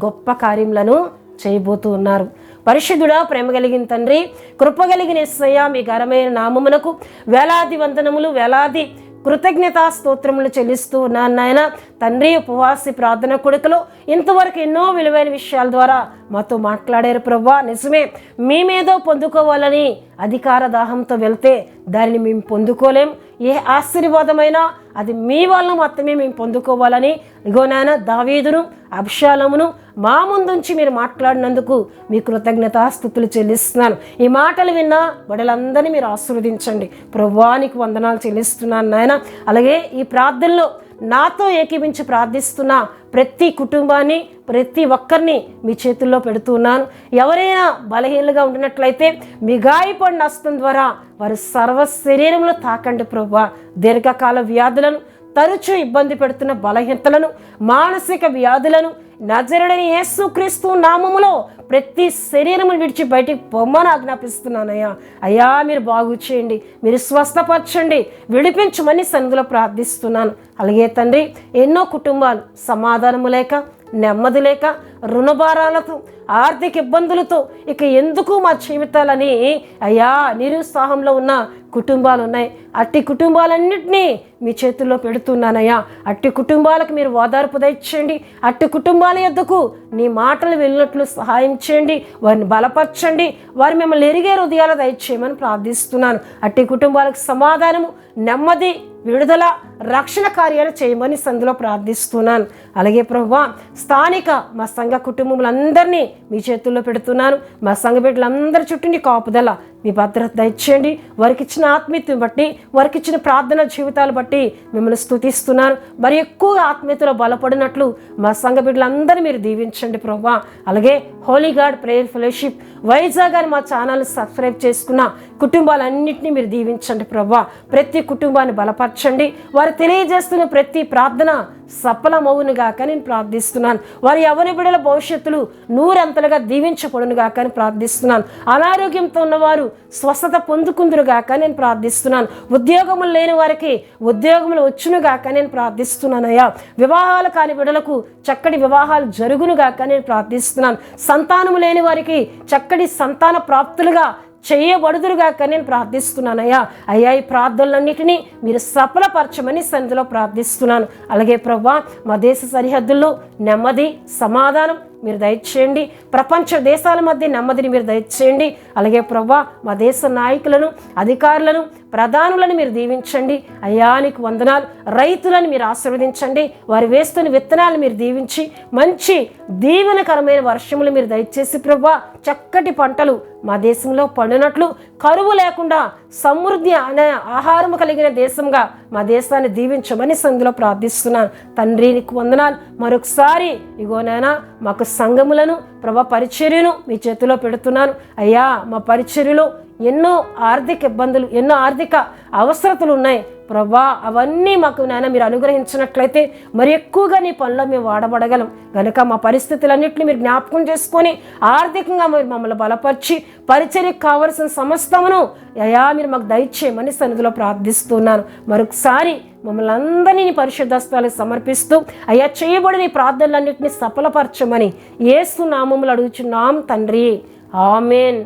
గొప్ప కార్యములను చేయబోతూ ఉన్నారు. పరిశుద్ధుడా, ప్రేమ కలిగిన తండ్రి, కృప కలిగిన యేసయ్యా, మీ ఘనమైన నామమునకు వేలాది వందనములు, వేలాది కృతజ్ఞతా స్తోత్రములు చెల్లిస్తూ ఉన్నాను నాయన. తండ్రి, ఉపవాసి ప్రార్థన కొడుకులో ఇంతవరకు ఎన్నో విలువైన విషయాల ద్వారా మాతో మాట్లాడారు ప్రభా. నిజమే, మేమేదో పొందుకోవాలని అధికార దాహంతో వెళ్తే దానిని మేము పొందుకోలేం. ఏ ఆశీర్వాదమైనా అది మీ వలన మాత్రమే మేము పొందుకోవాలని ఇగో నాయన దావీదును అబ్షాలోమును మా ముందుంచి మీరు మాట్లాడినందుకు మీ కృతజ్ఞతాస్తుతులు చెల్లిస్తున్నాను. ఈ మాటలు విన్నా బడలందరినీ మీరు ఆశీర్వదించండి. ప్రభువానికి వందనాలు చెల్లిస్తున్నాను నాయన. అలాగే ఈ ప్రార్థనలో నాతో ఏకీభించి ప్రార్థిస్తున్న ప్రతి కుటుంబాన్ని, ప్రతి ఒక్కరిని మీ చేతుల్లో పెడుతున్నాను. ఎవరైనా బలహీనలుగా ఉండినట్లయితే మీ గాయపడిన హస్తం ద్వారా వారి సర్వ శరీరంలో తాకండి ప్రభువా. దీర్ఘకాల వ్యాధులను, తరచూ ఇబ్బంది పెడుతున్న బలహీనతలను, మానసిక వ్యాధులను నజరుడైన యేసుక్రీస్తు నామములో ప్రతి శరీరము విడిచి బయటికి పొమ్మని ఆజ్ఞాపిస్తున్నానయ్యా. అయ్యా, మీరు బాగు చేయండి, మీరు స్వస్థపరచండి, విడిపించమని సన్నిధిలో ప్రార్థిస్తున్నాను. అలాగే తండ్రి, ఎన్నో కుటుంబాలు సమాధానము లేక, నెమ్మది లేక, రుణభారాలతో, ఆర్థిక ఇబ్బందులతో ఇక ఎందుకు మా జీవితాలని అయ్యా నిరుత్సాహంలో ఉన్న కుటుంబాలు ఉన్నాయి. అట్టి కుటుంబాలన్నింటినీ మీ చేతుల్లో పెడుతున్నానయ్యా. అట్టి కుటుంబాలకు మీరు ఓదార్పు దయచేయండి. అట్టి కుటుంబాల యొద్దకు నీ మాటలు వెళ్ళినట్లు సహాయం చేయండి. వారిని బలపరచండి. వారు మిమ్మల్ని ఎరిగే హృదయాలు దయచేయమని ప్రార్థిస్తున్నాను. అట్టి కుటుంబాలకు సమాధానము, నెమ్మది, విడుదల, రక్షణ కార్యాలు చేయమని సందులో ప్రార్థిస్తున్నాను. అలాగే ప్రభువా, స్థానిక మా సంఘ కుటుంబములందరినీ మీ చేతుల్లో పెడుతున్నాను. మా సంఘ బిడ్డలందరి చుట్టూ నీ కాపుదల, మీ భద్రత దయచేయండి. వారికి ఇచ్చిన ఆత్మీయతను బట్టి, వారికి ఇచ్చిన ప్రార్థన జీవితాలు బట్టి మిమ్మల్ని స్తుతిస్తున్నాను. మరి ఎక్కువగా ఆత్మీయతలో బలపడినట్లు మా సంఘ బిడ్డలందరూ మీరు దీవించండి ప్రభువా. అలాగే Holi God prayer fellowship Vizag అని మా ఛానల్ సబ్స్క్రైబ్ చేసుకున్న కుటుంబాలన్నింటినీ మీరు దీవించండి ప్రభువా. ప్రతి కుటుంబాన్ని బలపరచండి. వారు తెలియజేస్తున్న ప్రతి ప్రార్థన సఫలమవునుగాక నేను ప్రార్థిస్తున్నాను. వారి ఎవరి బిడ్డల భవిష్యత్తులు నూరంతలుగా దీవించబడునుగాక అని ప్రార్థిస్తున్నాను. అనారోగ్యంతో ఉన్నవారు స్వస్థత పొందుకుందురుగాక నేను ప్రార్థిస్తున్నాను. ఉద్యోగములు లేని వారికి ఉద్యోగములు వచ్చునుగాక నేను ప్రార్థిస్తున్నానయ్యా. వివాహాలు కాని బిడ్డలకు చక్కటి వివాహాలు జరుగునుగాక నేను ప్రార్థిస్తున్నాను. సంతానము లేని వారికి చక్కటి సంతాన ప్రాప్తులుగా చేయబడుదురుగాక నేను ప్రార్థిస్తున్నానయ్యా. అయ్యా, ఈ ప్రార్థనలన్నిటినీ మీరు సఫలపరచమని సన్నిధిలో ప్రార్థిస్తున్నాను. అలాగే ప్రభువా, మా దేశ సరిహద్దుల్లో నెమ్మది, సమాధానం మీరు దయచేయండి. ప్రపంచ దేశాల మధ్య నెమ్మదిని మీరు దయచేయండి. అలాగే ప్రభువా, మా దేశ నాయకులను, అధికారులను, ప్రధానులను మీరు దీవించండి. అయ్యా నీకు వందనాలు. రైతులను మీరు ఆశీర్వదించండి. వారు వేస్తున్న విత్తనాలు మీరు దీవించి మంచి దీవెనకరమైన వర్షములు మీరు దయచేసి ప్రభువా, చక్కటి పంటలు మా దేశంలో పండినట్లు, కరువు లేకుండా సమృద్ధి అనే ఆహారము కలిగిన దేశంగా మా దేశాన్ని దీవించమని సందులో ప్రార్థిస్తున్నాను. తండ్రి నీకు వందనాలు. మరొకసారి ఇగోనైనా మాకు సంఘములను ప్రభా పరిచర్యను మీ చేతిలో పెడుతున్నాను. అయ్యా, మా పరిచర్యలో ఎన్నో ఆర్థిక ఇబ్బందులు, ఎన్నో ఆర్థిక అవసరతలు ఉన్నాయి ప్రభా. అవన్నీ మాకు నాయన మీరు అనుగ్రహించినట్లయితే మరి ఎక్కువగా నీ పనిలో మేము వాడబడగలం కనుక మా పరిస్థితులన్నింటినీ మీరు జ్ఞాపకం చేసుకొని ఆర్థికంగా మీరు మమ్మల్ని బలపరిచి పరిచర్యకు కావలసిన సమస్తమును అయ్యా మీరు మాకు దయచేయమని సన్నిధిలో ప్రార్థిస్తున్నాను. మరొకసారి మమ్మల్ని అందరినీ నీ పరిశుద్ధస్థాలకు సమర్పిస్తూ అయ్యా చేయబడిన ఈ ప్రార్థనలన్నింటినీ సఫలపరచమని యేసు నామములో అడుగుచున్నాం తండ్రి. ఆమేన్.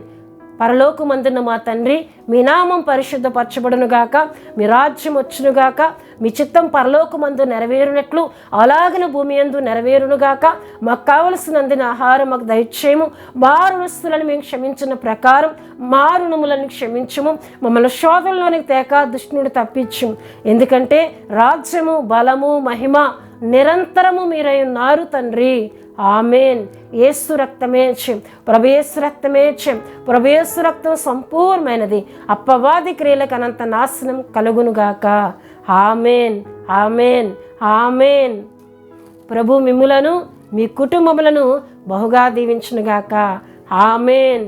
పరలోకమందున్న మా తండ్రి, మీ నామం పరిశుద్ధపరచబడునుగాక, మీ రాజ్యం వచ్చునుగాక, మీ చిత్తం పరలోకమందు నెరవేరునట్లు అలాగని భూమి యందు నెరవేరునుగాక. మాకు కావలసినందున ఆహారం మాకు దయచేయము. మా రుణస్తులను మేము క్షమించిన ప్రకారం మా రుణములను క్షమించము. మమ్మల్ని శోధనలోనికి తేక దుష్టుని తప్పించము. ఎందుకంటే రాజ్యము, బలము, మహిమ నిరంతరము మీరై ఉన్నారు తండ్రి. ఆమెన్. యేసు రక్తమే జయం. ప్రభు యేసు రక్తమే జయం. ప్రభు యేసు రక్తం సంపూర్ణమైనది. అపవాది క్రియలకు అనంత నాశనం కలుగునుగాక. Amen, amen, amen. ప్రభు మిమ్ములను మీ కుటుంబములను బహుగా దీవించునుగాక. ఆమెన్.